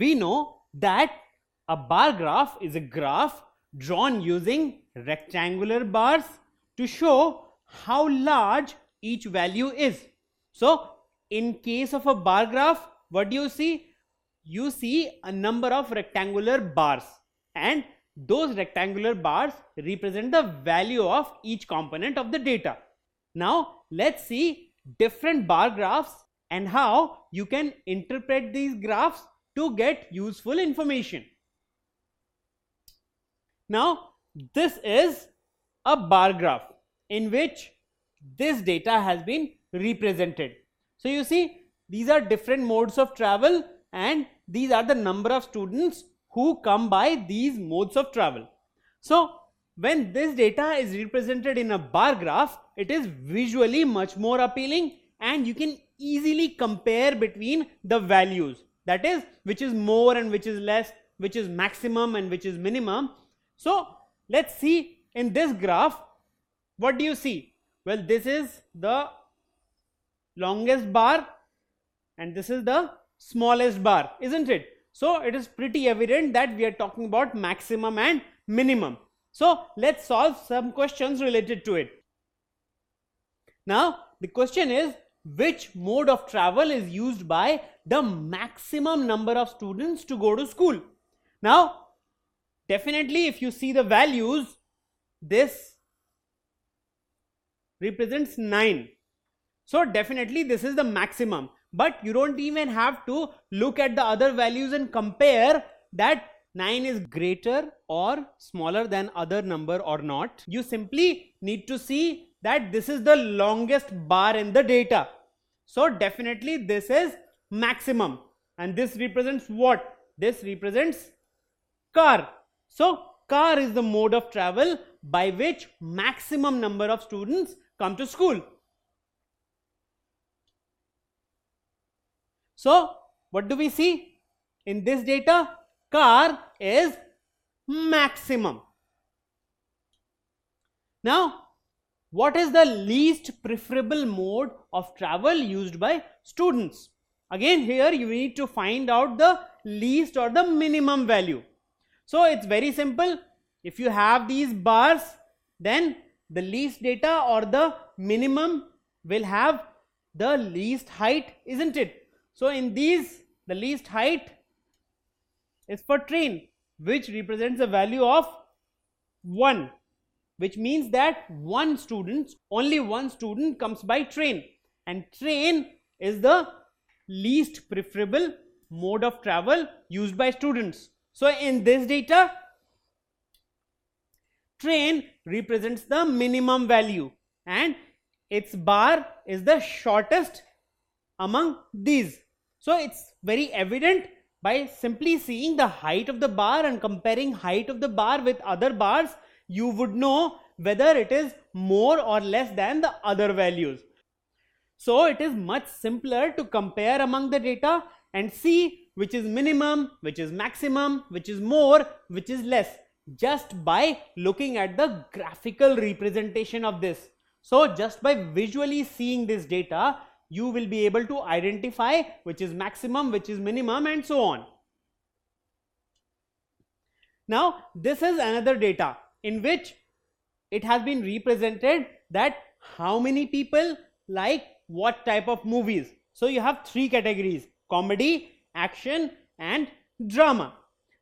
we know that a bar graph is a graph drawn using rectangular bars to show how large each value is. So in case of a bar graph, what do you see? You see a number of rectangular bars, and those rectangular bars represent the value of each component of the data. Now let's see different bar graphs and how you can interpret these graphs to get useful information. Now this is a bar graph in which this data has been represented. So you see, these are different modes of travel, and these are the number of students who come by these modes of travel. So when this data is represented in a bar graph, it is visually much more appealing, and you can easily compare between the values, that is, which is more and which is less, which is maximum and which is minimum. So let's see in this graph, what do you see? Well, this is the longest bar and this is the smallest bar, isn't it? So it is pretty evident that we are talking about maximum and minimum. So let's solve some questions related to it. Now the question is, which mode of travel is used by the maximum number of students to go to school? Now definitely, if you see the values, this represents 9. So definitely this is the maximum, but you don't even have to look at the other values and compare that 9 is greater or smaller than other number or not. You simply need to see that this is the longest bar in the data. So definitely this is maximum, and this represents what? This represents car. So car is the mode of travel by which maximum number of students come to school. So what do we see in this data? Car is maximum. Now what is the least preferable mode of travel used by students? Again, here you need to find out the least or the minimum value. So it's very simple. If you have these bars, then the least data or the minimum will have the least height, isn't it? So in these, the least height is for train, which represents a value of 1, which means that only one student comes by train, and train is the least preferable mode of travel used by students. So in this data, train represents the minimum value and its bar is the shortest among these. So it's very evident by simply seeing the height of the bar and comparing height of the bar with other bars, you would know whether it is more or less than the other values. So it is much simpler to compare among the data and see which is minimum, which is maximum, which is more, which is less, just by looking at the graphical representation of this. So just by visually seeing this data, you will be able to identify which is maximum, which is minimum, and so on. Now this is another data in which it has been represented that how many people like what type of movies. So you have 3 categories: comedy, action and drama.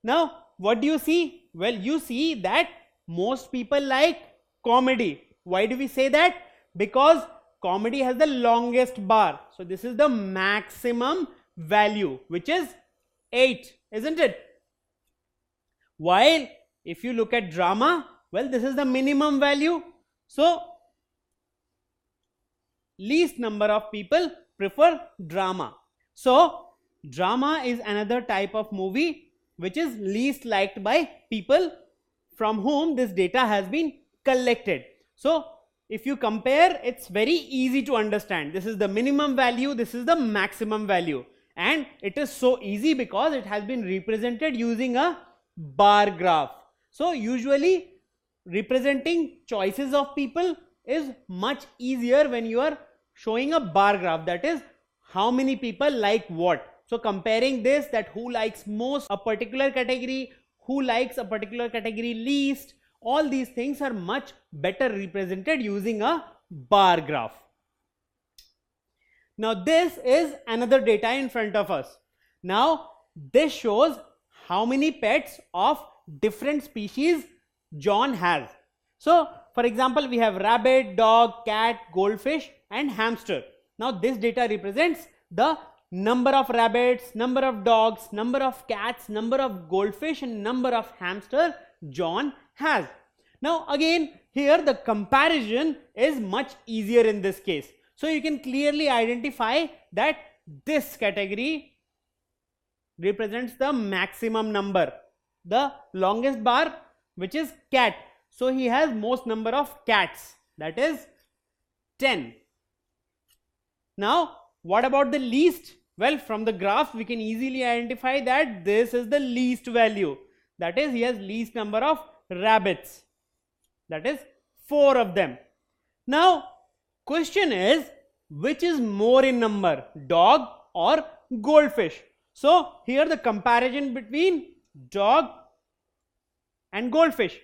Now what do you see? Well, you see that most people like comedy. Why do we say that? Because comedy has the longest bar. So this is the maximum value, which is 8, isn't it? While if you look at drama, well, this is the minimum value. So least number of people prefer drama. So drama is another type of movie which is least liked by people from whom this data has been collected. So if you compare, it's very easy to understand. This is the minimum value, this is the maximum value, and it is so easy because it has been represented using a bar graph. So usually representing choices of people is much easier when you are showing a bar graph, that is how many people like what. So comparing this, that who likes most a particular category, who likes a particular category least, all these things are much better represented using a bar graph. Now this is another data in front of us. Now this shows how many pets of different species John has. So for example, we have rabbit, dog, cat, goldfish and hamster. Now this data represents the number of rabbits, number of dogs, number of cats, number of goldfish and number of hamster John has. Now again, here the comparison is much easier in this case. So you can clearly identify that this category represents the maximum number. The longest bar, which is cat. So he has most number of cats, that is 10. Now what about the least? Well, from the graph we can easily identify that this is the least value. That is, he has least number of rabbits. That is 4 of them. Now question is, which is more in number, dog or goldfish? So here the comparison between dog and goldfish.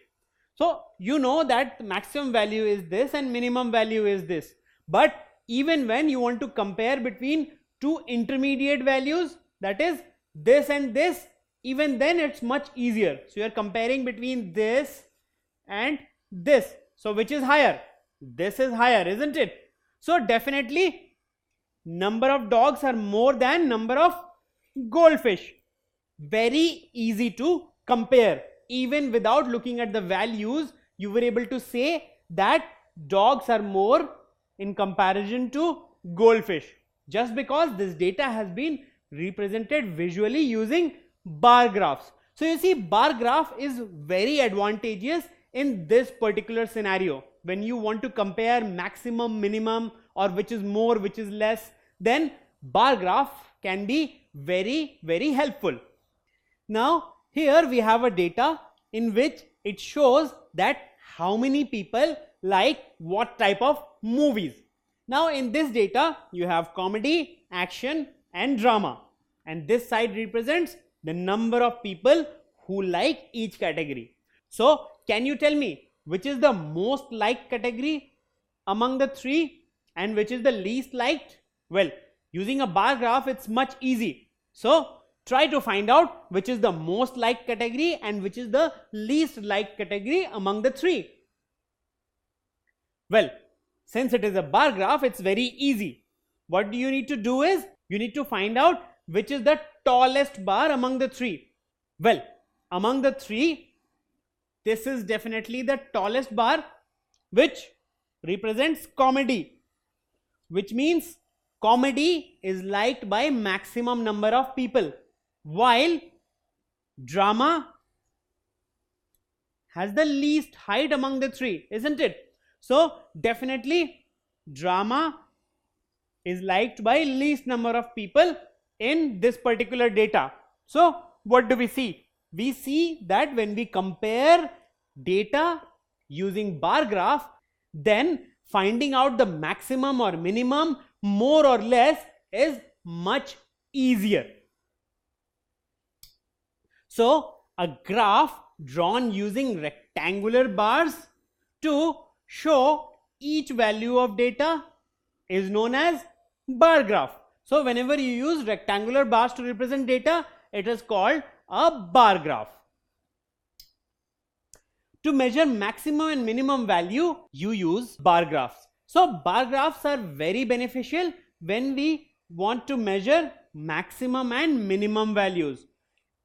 So you know that the maximum value is this and minimum value is this. But even when you want to compare between two intermediate values, that is this and this, even then it's much easier. So you are comparing between this and this. So which is higher? This is higher, isn't it? So definitely number of dogs are more than number of goldfish. Very easy to compare. Even without looking at the values, you were able to say that dogs are more in comparison to goldfish, just because this data has been represented visually using bar graphs. So you see, bar graph is very advantageous in this particular scenario. When you want to compare maximum, minimum, or which is more, which is less, then bar graph can be very, very helpful. Now here we have a data in which it shows that how many people like what type of movies. Now in this data you have comedy, action and drama, and this side represents the number of people who like each category. So can you tell me which is the most liked category among the three and which is the least liked? Well, using a bar graph it's much easy. So try to find out which is the most liked category and which is the least liked category among the three. Well, since it is a bar graph, it's very easy. What do you need to do is, you need to find out which is the tallest bar among the three. Well, among the three, this is definitely the tallest bar, which represents comedy, which means comedy is liked by maximum number of people, while drama has the least height among the three, isn't it? So definitely drama is liked by least number of people in this particular data. So what do we see? We see that when we compare data using bar graph, then finding out the maximum or minimum, more or less, is much easier. So a graph drawn using rectangular bars to show each value of data is known as bar graph. So whenever you use rectangular bars to represent data, it is called a bar graph. To measure maximum and minimum value, you use bar graphs. So bar graphs are very beneficial when we want to measure maximum and minimum values.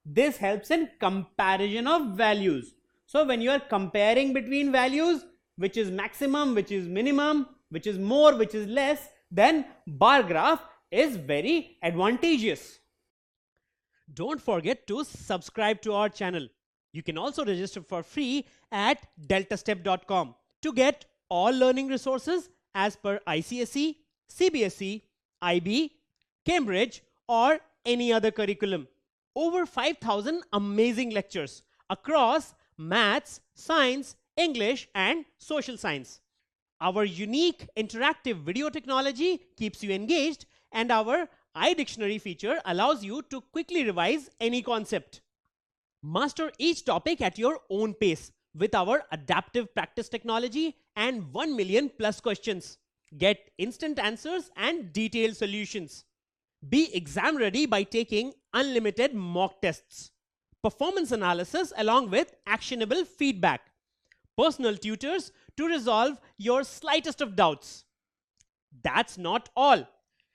This helps in comparison of values. So when you are comparing between values, which is maximum, which is minimum, which is more, which is less, then bar graph is very advantageous. Don't forget to subscribe to our channel. You can also register for free at deltastep.com to get all learning resources as per ICSE, CBSE, IB, Cambridge or any other curriculum. Over 5,000 amazing lectures across maths, science, English and social science. Our unique interactive video technology keeps you engaged, and our iDictionary feature allows you to quickly revise any concept. Master each topic at your own pace with our adaptive practice technology and 1 million plus questions. Get instant answers and detailed solutions. Be exam ready by taking unlimited mock tests, performance analysis along with actionable feedback, personal tutors to resolve your slightest of doubts. That's not all.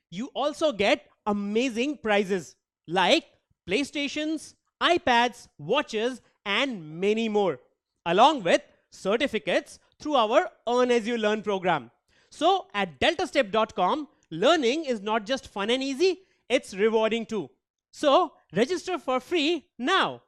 You also get amazing prizes like PlayStations, iPads, watches, and many more, along with certificates through our Earn As You Learn program. So at deltastep.com, learning is not just fun and easy, it's rewarding too. So register for free now.